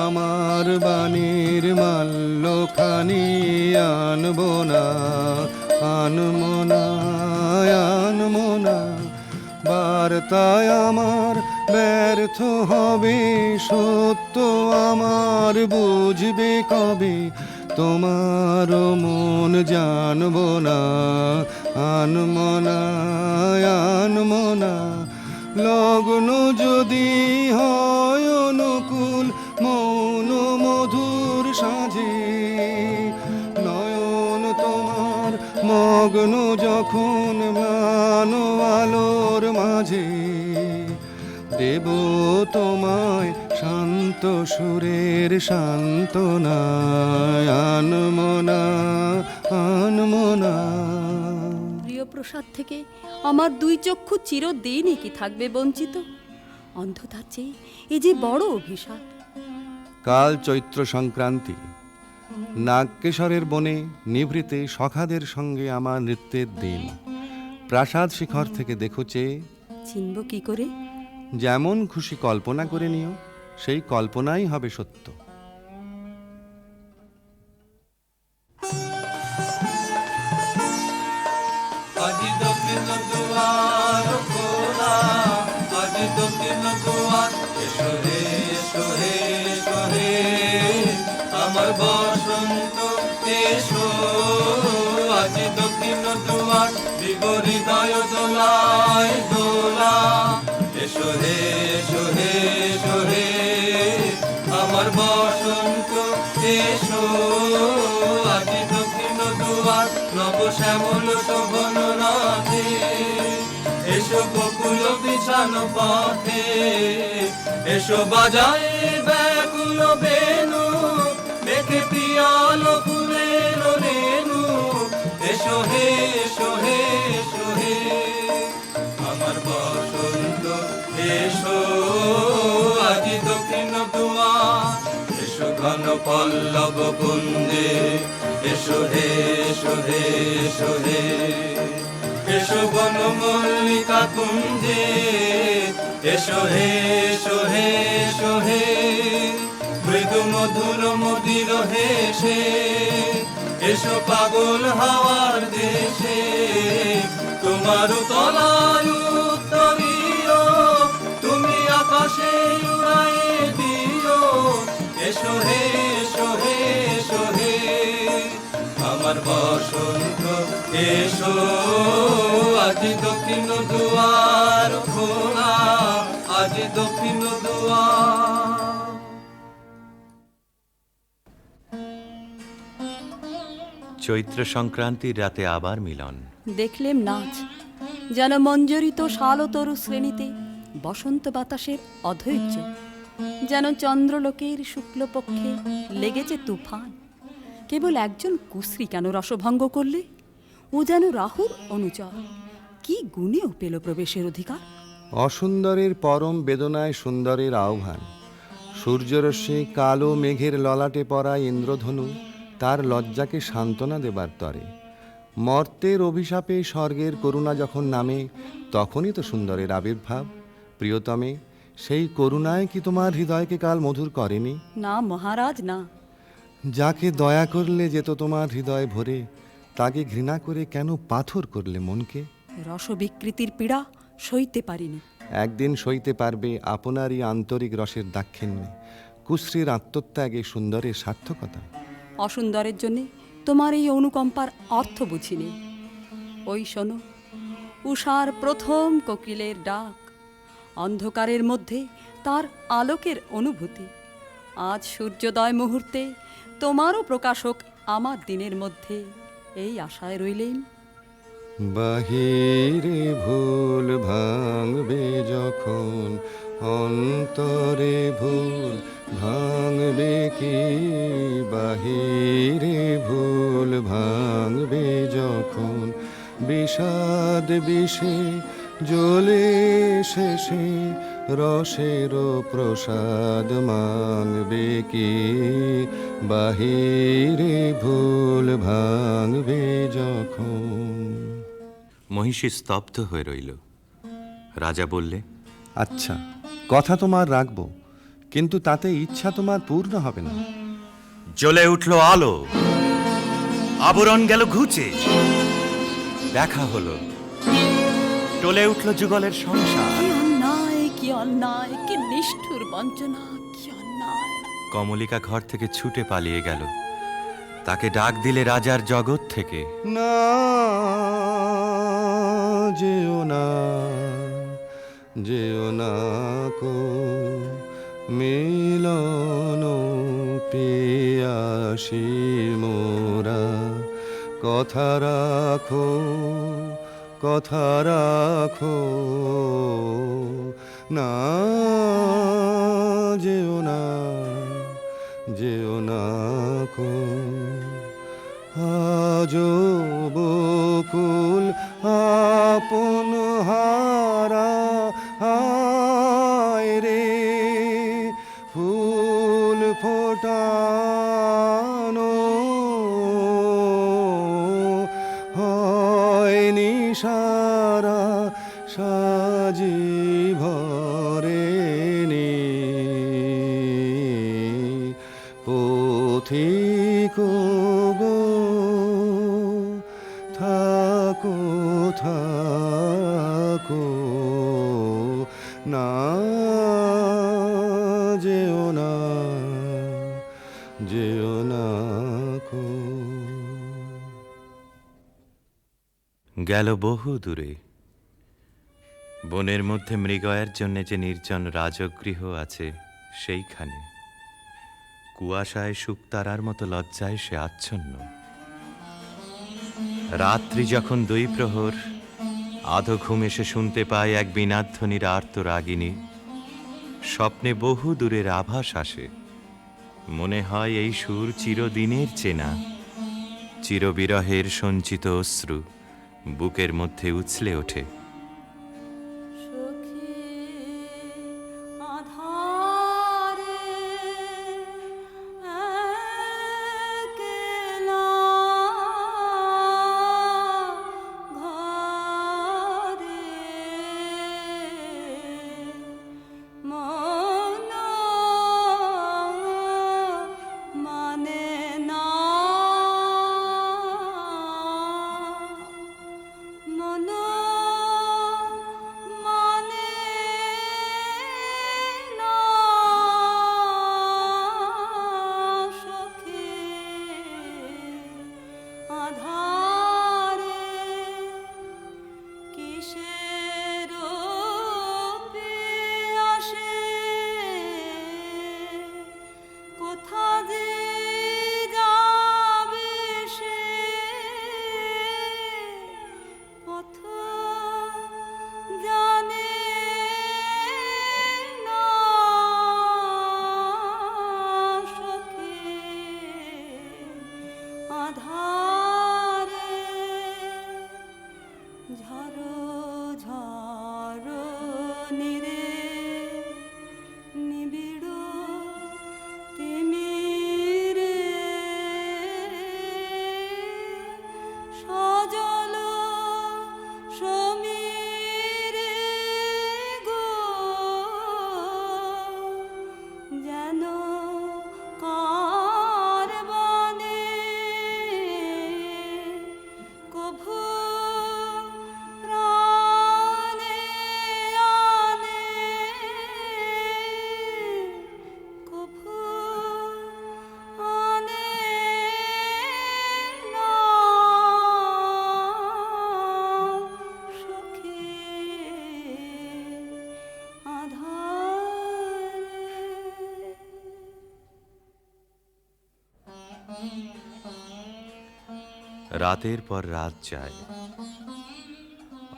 আমার বাণীর মাল্যখানি আনবো না, আনমনা আনমনা বার্তায় আমার ব্যর্থ হবে, সত্য আমার বুঝবে কবে, তোমার মন জানবো না, আনমনা আনমনা লগ্ন যদি হয় অনুকূল মৌন মধুর সাজে, নয়ন তোমার মগ্ন যখন ম্লান আলোর মাঝে, দেব তোমায় শান্ত সুরের সান্ত্বনা, আনমনা আনমনা।
প্রিয় প্রসাদ থেকে আমার দুই চক্ষু চিরদিনই কি থাকবে বঞ্চিত? অন্ধতার চেয়ে এ যে বড় অভিশাপ।
কাল চৈত্র সংক্রান্তি, নাগকেশরের বনে নিভৃতে সখাদের সঙ্গে আমার নৃত্যের দিন। প্রাসাদ শিখর থেকে দেখো চেয়ে,
চিনব কি করে?
যেমন খুশি কল্পনা করে নিও, সেই কল্পনাই হবে সত্য।
আজি দক্ষিণ দুয়ার খোলা, আজি দক্ষিণ দুয়ার, এসো হে এসো হে এসো হে আমার বসন্ত, এসো আজি দক্ষিণ দুয়ার দিব হৃদয় দোলায় দোলা। এসো হে এসো হে এসো হে আমার বসন্ত এসো, আজি দক্ষিণ দুয়ার নব শ্যামল শোভন রাধে। এসো বকুল বিছানো পথে, এসো বাজায় ব্যাকুল বেনু, মেঘে পিয়াল ফুলের রেণু। এসো হে এসো হে এসো হে আমার বসন্ত এসো, আজি দক্ষিণ দুয়ার। এসো ঘন পল্লব কুঞ্জে, এসো হে এসো হে এসো হে এসো বন মল্লিকা কুঞ্জে, এসো হে এসো হে এসো হে মৃদু মধুর মদির হেসে। এসো পাগল হাওয়ার দেশে, তোমার তলায় উত্তরীয়, তুমি আকাশে উড়ায়ে দিও। এসো হে এসো হে এসো হে আমার বসন্ত এসো, আজি দক্ষিণ দুয়ার খোলা, আজি দক্ষিণ দুয়ার।
চৈত্র সংক্রান্তির রাতে আবার মিলন।
দেখলেম নাচ, যেন মঞ্জরিত শালতরু শ্রেণীতে বসন্ত বাতাসের অধৈর্য, যেন চন্দ্রলোকের শুক্লপক্ষে লেগেছে তুফান। কেবল একজন কুশ্রী কেন রসভঙ্গ করলে? ও যেন রাহুর অনুচর, কি গুণেও পেল প্রবেশের অধিকার।
অসুন্দরের পরম বেদনায় সুন্দরের আহ্বান। সূর্যরশ্মি কালো মেঘের ললাটে পড়া ইন্দ্রধনু তার লজ্জাকে সান্ত্বনা দেবার তরে। মর্তের অভিশাপে স্বর্গের করুণা যখন নামে, তখনই তো সুন্দরের আবির্ভাব। প্রিয়তমে, সেই করুণায় কি তোমার হৃদয়কে কাল মধুর করেনি?
না মহারাজ, না।
যাকে দয়া করলে যেত তোমার হৃদয় ভরে, তাকে ঘৃণা করে কেন পাথর করলে মনকে?
রসবিকৃতির পীড়া সইতে পারিনি।
একদিন সইতে পারবে আপনারই আন্তরিক রসের দাক্ষিণ্যে, কুশ্রীর আত্মত্যাগে সুন্দরের সার্থকতা।
অসুন্দরের জন্যে তোমার এই অনুকম্পার অর্থ বুঝিনি। ওই শোনো, উষার প্রথম কোকিলের ডাক, অন্ধকারের মধ্যে তার আলোকের অনুভূতি। আজ সূর্যোদয় মুহূর্তে তোমারও প্রকাশক আমার দিনের মধ্যে, এই আশায় রইলেন।
বাহিরে ভুল ভাঙবে যখন, অন্তরে ভুল ভাঙবে কি? বাহিরে ভুল ভাঙবে যখন, বিষাদ বিষে জ্বলে শেষে রসের প্রসাদ মাংবে কি? বাহিরে ভুল ভাঙবে যখন।
মহিষী স্তব্ধ হয়ে রইল। রাজা বললে,
আচ্ছা, কথা তোমার রাখবো, কিন্তু তাতে ইচ্ছা তোমার পূর্ণ হবে না।
জ্বলে উঠল আলো, আবরণ গেল ঘুচে, দেখা হলো, টলে উঠল যুগলের সংসার।
কি অন্যায়, কি অন্যায়, কি নিষ্ঠুর বঞ্চনা, কি অন্যায়।
কমলিকা ঘর থেকে ছুটে পালিয়ে গেল। তাকে ডাক দিলে রাজার জগৎ থেকে,
না যেও না, যেও না কো মিলন পিয়াসী মোরা। কথা রাখো, কথা রাখো, না যেও না, যেও না কো। আজো বকুল আপন হারা, হায় রে ফুল ফোটানো হয়নি সারা, সাজি ভরেনি পথিক গো, থাকো থাকো, না যেও না, যেও না কো।
গেল বহু দূরে। বনের মধ্যে মৃগয়ের জন্য যে নির্জন রাজগৃহ আছে সেইখানে কুয়াশায় শুকতারার মতো লজ্জায় সে আচ্ছন্ন। রাত্রি যখন 2 প্রহর, আধো ঘুম এসে শুনতে পায় এক বীণাধ্বনির আর্তরাগিনী। স্বপ্নে বহু দূরের আভাস আসে, মনে হয় এই সুর চিরদিনের চেনা। চিরবিরহের সঞ্চিত অশ্রু বুকের মধ্যে উছলে ওঠে।
সখী আধারে একলা ঘরে মন মানে না, মন মানে না সখী আধারে কিসের আসে, কোথা যে যাবে সে পথ জানে না সখী আধারে ঝড়ো ঝড়ো নিরে নিবিড় তিমিরে সজল সমীরে গো যেন কার বনে কভু প্রাণে আনে, কভু আনে না সখী আধারে।
রাতের পর রাত যায়,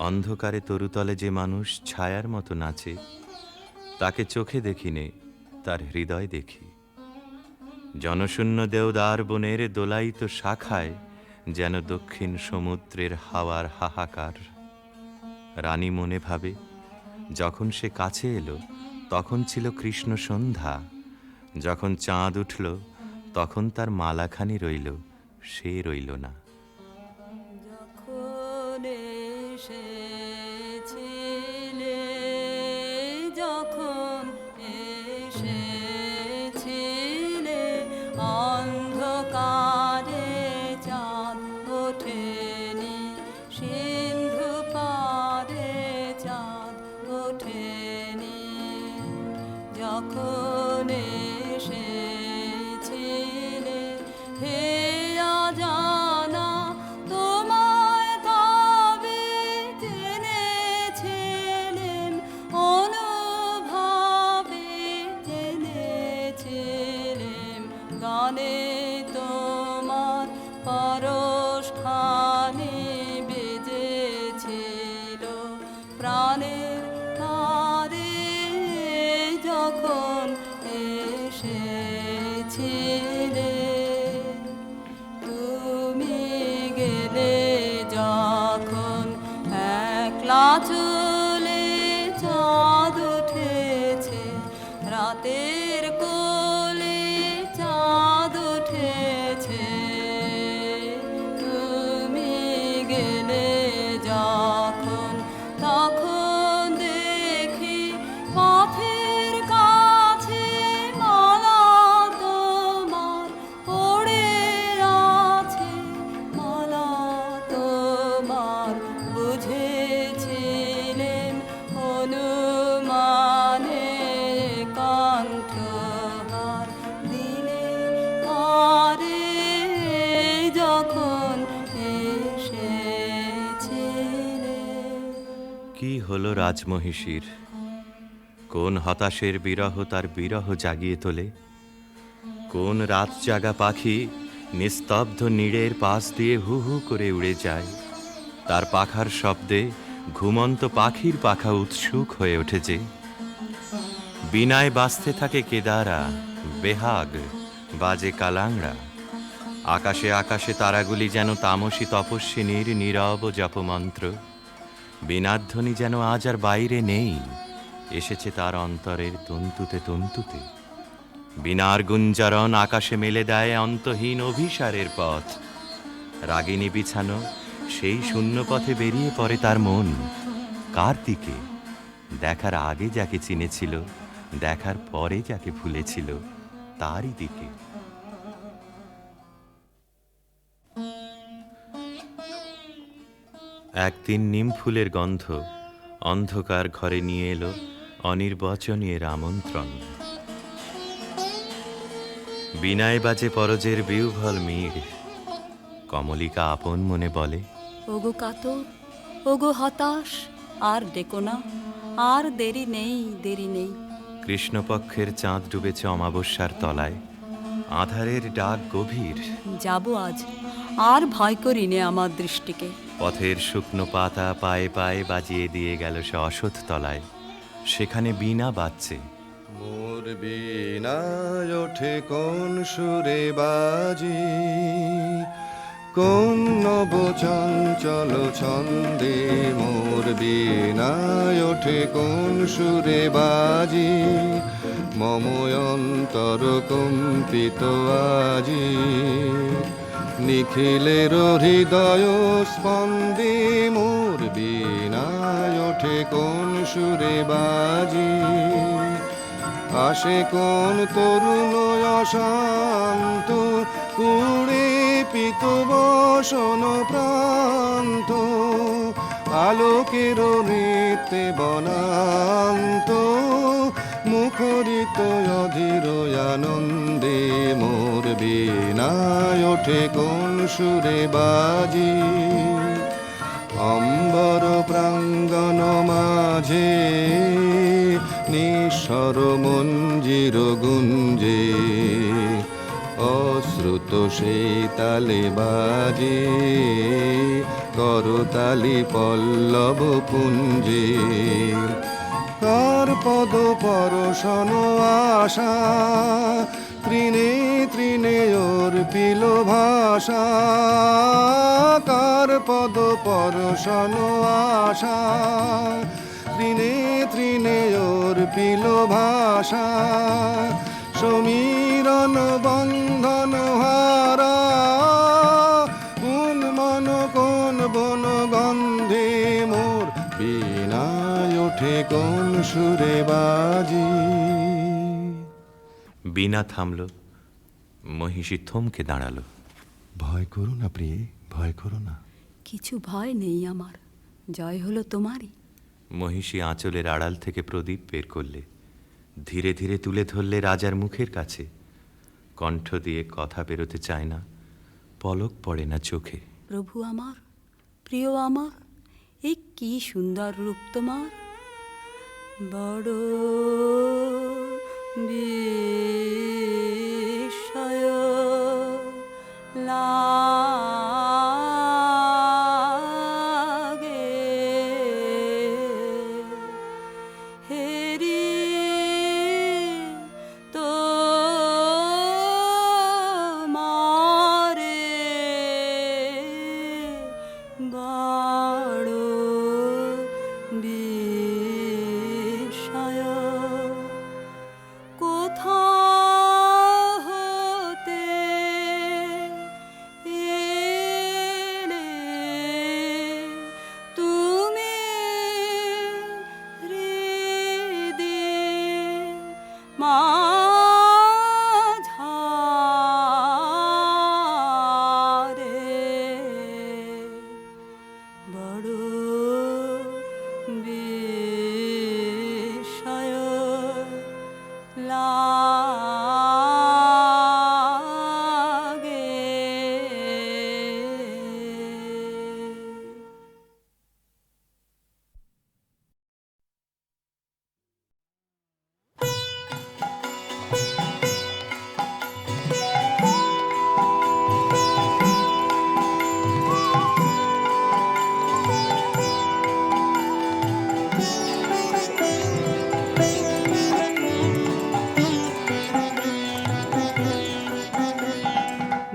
অন্ধকারে তরুতলে যে মানুষ ছায়ার মতো নাচে তাকে চোখে দেখিনে, তার হৃদয় দেখি। জনশূন্য দেওদার বনের দোলায়িত শাখায় যেন দক্ষিণ সমুদ্রের হাওয়ার হাহাকার। রানী মনে ভাবে, যখন সে কাছে এলো তখন ছিল কৃষ্ণ সন্ধ্যা, যখন চাঁদ উঠল তখন তার মালাখানি রইল, সে রইল না।
যখন এসেছিলে, যখন এসেছিলে অন্ধকারে চাঁদ ওঠেনি, সিন্ধু পারে চাঁদ ওঠেনি। যখন এসেছিলে হে অজানা, তোমায় তবে জেনেছিলেম, অনুভবে জেনেছিলেম। গানে তোমার পরশখানি বেজেছিল প্রাণের তারে, যখন এসেছিলে। তুমি গেলে যখন একলা চলে, চাঁদ উঠেছে রাতের কোলে, চাঁদ উঠেছে। তুমি গেলে যখন, তখন দেখি পথের কাছে মালা তোমার পড়ে আছে, মালা তোমার বুঝেছিলেন অনুমানে কণ্ঠ
হলো রাজমহিষীর। কোন হতাশের বিরহ তার বিরহ জাগিয়ে তোলে, কোন রাত জাগা পাখি নিস্তব্ধ নীড়ের পাশ দিয়ে হু হু করে উড়ে যায়। তার পাখার শব্দে ঘুমন্ত পাখির পাখা উৎসুক হয়ে ওঠেছে। বিনায় বাজতে থাকে কেদারা, বেহাগ, বাজে কালাংড়া। আকাশে আকাশে তারাগুলি যেন তামসী তপস্বিনীর নীরব জপমন্ত্র। বীণাধ্বনি যেন আজ আর বাইরে নেই, এসেছে তার অন্তরের তন্তুতে তন্তুতে। বীণার গুঞ্জরণ আকাশে মেলে দেয় অন্তহীন অভিসারের পথ। রাগিনী বিছানো সেই শূন্য পথে বেরিয়ে পড়ে তার মন। কার দিকে? দেখার আগে যাকে চিনেছিল, দেখার পরে যাকে ভুলেছিল, তারই দিকে। একদিন নিম ফুলের গন্ধ অন্ধকার ঘরে নিয়ে এলো অনির্বচনীয় আমন্ত্রণ। বিনায় বাজে পরজের বিউভল মিড়। কমলিকা আপন মনে বলে,
ওগো কাতর, ওগো হতাশ, আর ডেকো না, আর দেরি নেই, দেরি নেই।
কৃষ্ণপক্ষের চাঁদ ডুবেছে অমাবস্যার তলায়, আধারের ডাক গভীর।
যাব আজ, আর ভয় করি নে আমার দৃষ্টিকে।
পথের শুকনো পাতা পায়ে পায়ে বাজিয়ে দিয়ে গেল সে অসৎ তলায়। সেখানে বীণা বাজছে।
মোর বীণায় ওঠে কোন সুরে বাজি, কোন নব চঞ্চল ছন্দে। মোর বীণায় ওঠে কোন সুরে বাজি, মম অন্তর কম্পিত আজি। নিখিলের হৃদয় স্পন্দে মোর বীণায় ওঠে কোন সুরে বাজি। আসে কোন তরুণ অশান্ত, কুড়ে পিত বসন প্রান্ত। আলোকের নৃত্যে বনান্ত, মুখরিত অধীর আনন্দে। মোর বীণায় ওঠে কোন সুরে বাজি, অম্বর প্রাঙ্গণ মাঝে নিঃস্বর মঞ্জির গুঞ্জে। অশ্রুত সেই তালে বাজে করতালি পল্লব পুঞ্জে। কার পদ পরশন আশা, তৃণে তৃণে অর্পিল ভাষা। কার পদ পরশন আশা, তৃণে তৃণে অর্পিল ভাষা। সমীরণ বন্ধন হারা, কোন মন কোন বন গন্ধে। মোর বীণায় ওঠে কোন সুরে বাজি।
বীণা থামল, মহিষী থমকে দাঁড়ালো।
ভয় করো না প্রিয়ে, ভয় করো না।
কিছু ভয় নেই আমার, জয় হলো তোমারই।
মহিষী আঁচলের আড়াল থেকে প্রদীপ বের করলে, ধীরে ধীরে তুলে ধরলে রাজার মুখের কাছে। কণ্ঠ দিয়ে কথা বেরোতে চায় না, পলক পড়ে না চোখে।
প্রভু আমার, প্রিয় আমার, এই কি সুন্দর রূপ তোমার। বড় বিস্ময় লাগে, হেরি তোমারে বড় বিস্ময়। কোথা হতে এলে তুমি হৃদে মাঝারে। বড় বিস্ময়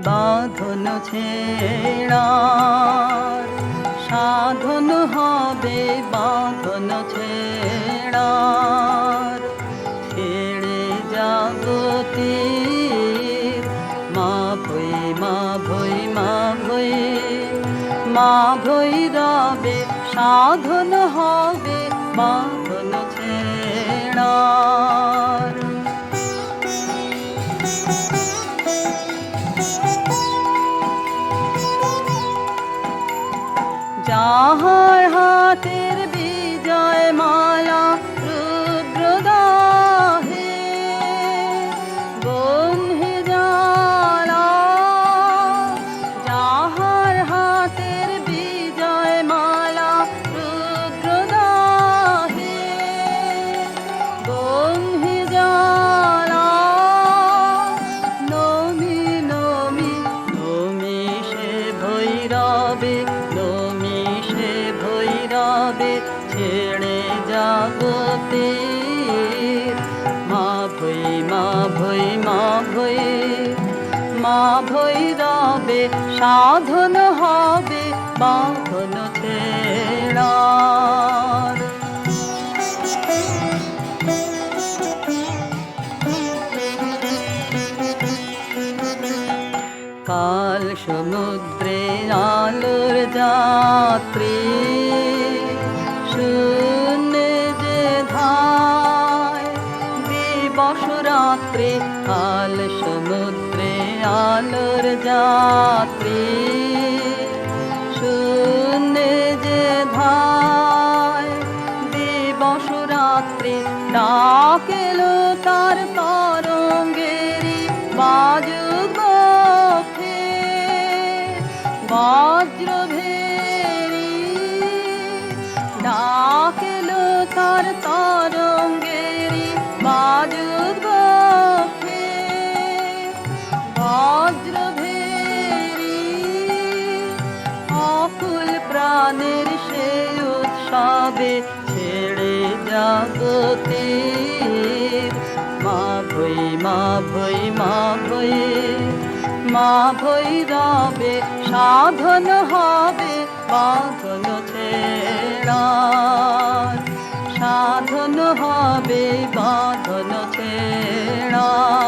বাঁধন ছেড়ার, সাধন হবে বাঁধন ছেড়ার। ছেড়ে জগতের মা ভৈ মা ভৈ মা ভৈ, মা ভৈরবে সাধন হবে বাঁধন ছেড়ার। যাহার হাতের বিজয় মালা রুদ্রদাহে বন্ধে জ্বালা, যাহার হাতের বিজয় মালা রুদ্রদাহে বন্ধে জ্বালা। নমি নমি নমি সে ভৈরবে, নমি সে ভৈরবে ছেড়ে জগতের মা ভৈ মা ভৈ মা ভৈ, মা ভৈরবে সাধন হবে বাঁধন ছেড়ার। কাল সমুদ্রে আলোর যাত্রী, শূন্যে যে ধায় দিবস রাত্রি। কাল সমুদ্রে আলোর যাত্রী, শূন্যে যে ধায় দিবস রাত্রি। ডাকেলো তার তরঙ্গেরি বাজুক বক্ষে, বজ্র ভেরি ডাকেলো তার তরঙ্গেরি বাজুক বক্ষে, বজ্র ভেরি। অকুল প্রাণের সে উৎসবে ছেড়ে জগতের মা ভৈ মা ভৈ মা ভৈ, মা ভৈরবে সাধন হবে বাঁধন ছেড়ার। সাধন হবে বাঁধন ছেড়ার।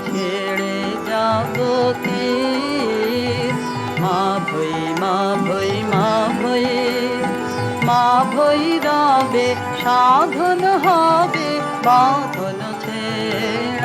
ছেড়ে জগতের মা ভৈ মা ভৈ মা ভৈ, মা ভৈরবে সাধন হবে বাঁধন ছেড়ার।